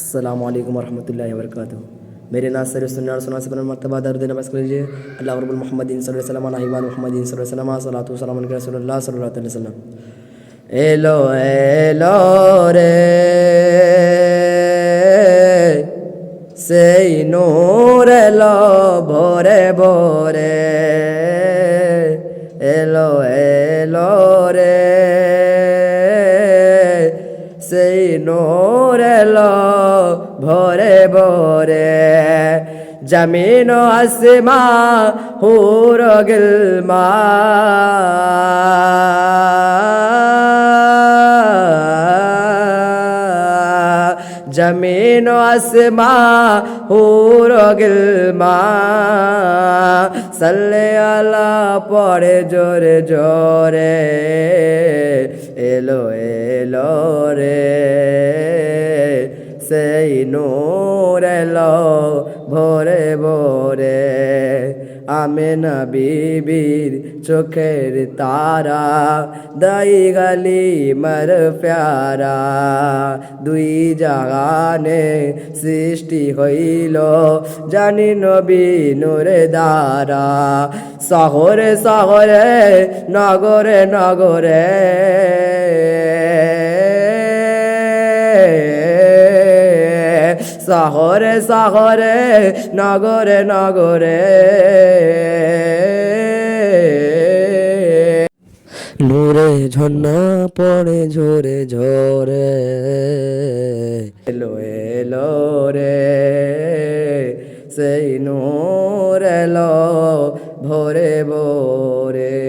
अस्सलामु अलैकुम वरहमतुल्लाहि वबरकातुहू। मेरे नासिर सुन्नत सुना से बना मर्तबा दर्द नवाज कर लीजिए। अल्लाह रब्बुल मुहम्मदीन सल्लल्लाहु अलैहि वसल्लम नहीवान मुहम्मदीन सल्लल्लाहु अलैहि वसल्लम सलातु सलाम अलैहि रसूलुल्लाह सल्लल्लाहु अलैहि वसल्लम। एलो एलो रे সেই নূর এলো ভোরে ভোরে এলো এলো রে সেই নূর এলো ভোরে ভোরে জমিন ও আসমা হুর গিলমা जमीन आसमा हूर गिलमा सल्ले अला पड़े जोरे जोरे एलो एलो रे সেই নূর এলো ভোরে ভোরে আমেনা বিবির চোখের তারা দাই গালি মর প্যারা দুই জাগানে সৃষ্টি হইল জানি নবী নূরে দ্বারা শহরে শহরে নগরে নগরে শহরে শহরে নগরে নগরে নূরে ঝর্ণা পড়ে ঝরে ঝরে এলো এলো রে সেই নূর এলো ভোরে ভোরে।